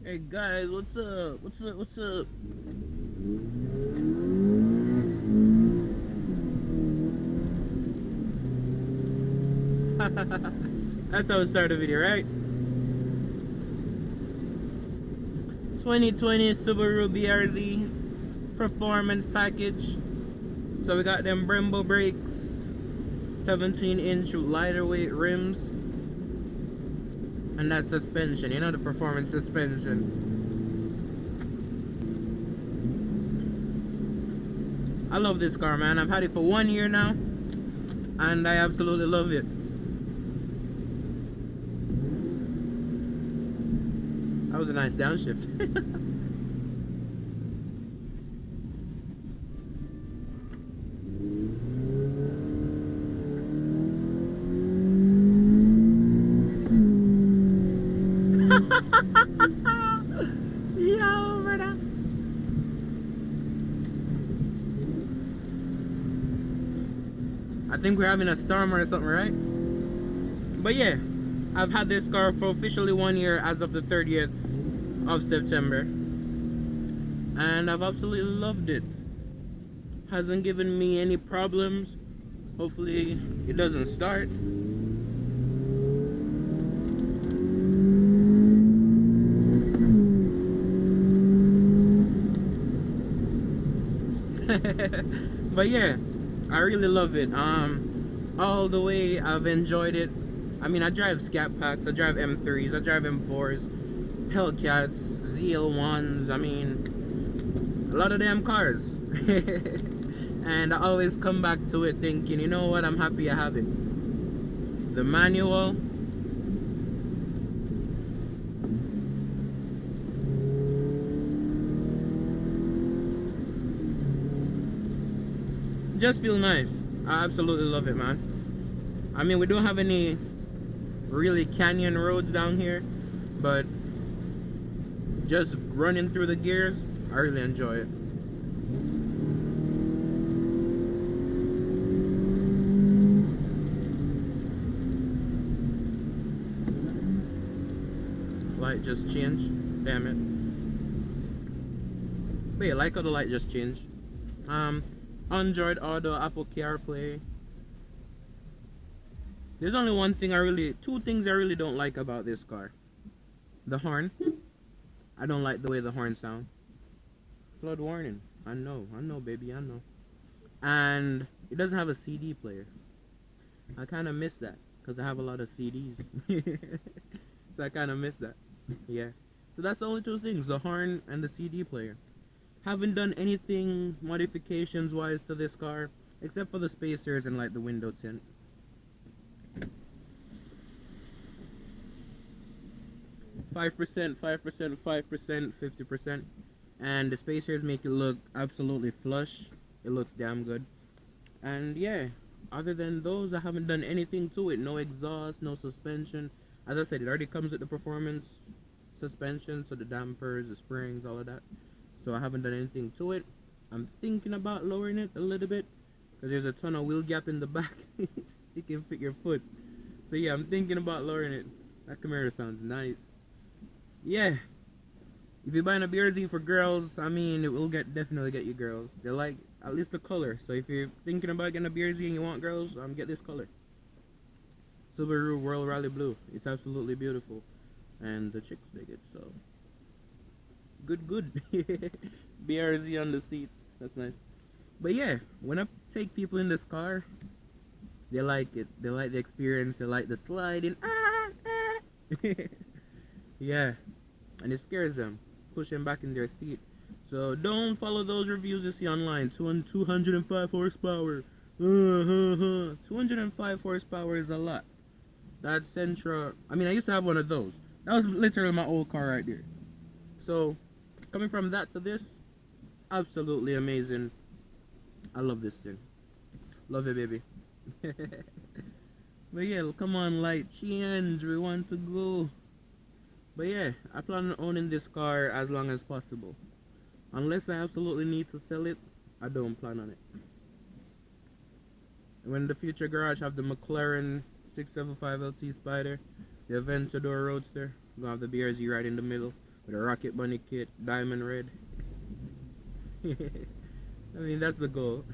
Hey guys, what's up? What's up? What's up? That's how we start a video, right? 2020 Subaru BRZ performance package. So we got them Brembo brakes, 17-inch lighter weight rims, and that suspension. You know, the performance suspension. I love this car, man. I've had it for 1 year now, and I absolutely love it. That was a nice downshift. Yo, brother. I think we're having a storm or something, right? But yeah, I've had this car for officially 1 year as of the 30th of September, and I've absolutely loved it. Hasn't given me any problems. Hopefully it doesn't start. But yeah, I really love it. All the way I've enjoyed it. I mean, I drive Scat Packs, I drive M3s, I drive M4s, Hellcats, ZL1s. I mean, a lot of damn cars. And I always come back to it thinking, you know what, I'm happy I have it. The manual, just feel nice. I absolutely love it, man. I mean, we don't have any really canyon roads down here, but just running through the gears, I really enjoy it. Light just changed, damn it. But yeah, like how the light just changed. Android Auto, Apple CarPlay. There's only two things I really don't like about this car. The horn. I don't like the way the horn sounds. Flood warning. I know, baby, I know. And it doesn't have a CD player. I kind of miss that because I have a lot of CDs. So I kind of miss that. Yeah. So that's the only two things, the horn and the CD player. Haven't done anything modifications wise to this car except for the spacers and like the window tint. 5%, 5%, 5%, 50%. And the spacers make it look absolutely flush. It looks damn good. And yeah, other than those, I haven't done anything to it. No exhaust, no suspension. As I said, it already comes with the performance suspension, so the dampers, the springs, all of that. So I haven't done anything to it. I'm thinking about lowering it a little bit because there's a ton of wheel gap in the back. You can fit your foot. So yeah, I'm thinking about lowering it. That Camaro sounds nice. Yeah, if you're buying a BRZ for girls, I mean, it will definitely get you girls. They like at least the color. So if you're thinking about getting a BRZ and you want girls, get this color. Subaru World Rally Blue. It's absolutely beautiful, and the chicks dig it. So good. BRZ on the seats. That's nice. But yeah, when I take people in this car, they like it. They like the experience. They like the sliding. Yeah, and it scares them, push them back in their seat. So don't follow those reviews you see online. 205 horsepower. 205 horsepower is a lot. That Sentra. I mean, I used to have one of those. That was literally my old car right there. So coming from that to this, absolutely amazing. I love this thing. Love it, baby. But yeah, come on, light change. We want to go. But yeah, I plan on owning this car as long as possible. Unless I absolutely need to sell it, I don't plan on it. When the future garage have the McLaren 675 LT Spider, the Aventador Roadster, I'm gonna have the BRZ right in the middle. with a Rocket Bunny kit, diamond red. I mean, that's the goal.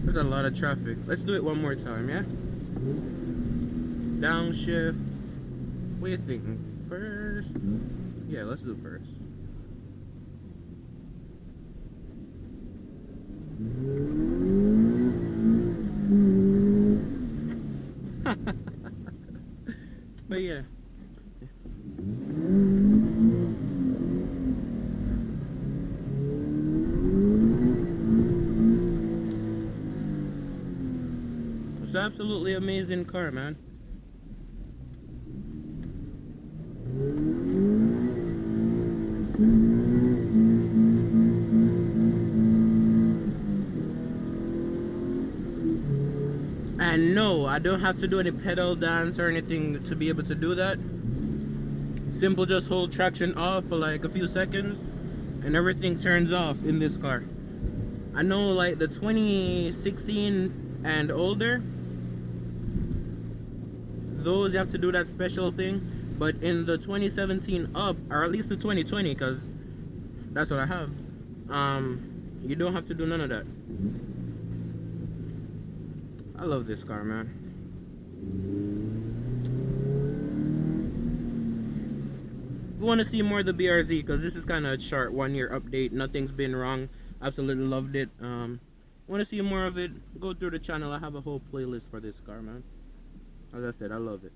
There's a lot of traffic. Let's do it one more time, yeah? Downshift. What are you thinking? First? Yeah, let's do first. But yeah. It's an absolutely amazing car, man. And no, I don't have to do any pedal dance or anything to be able to do that. Simple, just hold traction off for like a few seconds and everything turns off in this car. I know like the 2016 and older, those you have to do that special thing, but in the 2017 up, or at least the 2020, because that's what I have, you don't have to do none of that. I love this car, man. We want to see more of the BRZ because this is kind of a short 1-year update. Nothing's been wrong. Absolutely loved it. Want to see more of it? Go through the channel. I have a whole playlist for this car, man. As I said, I love it.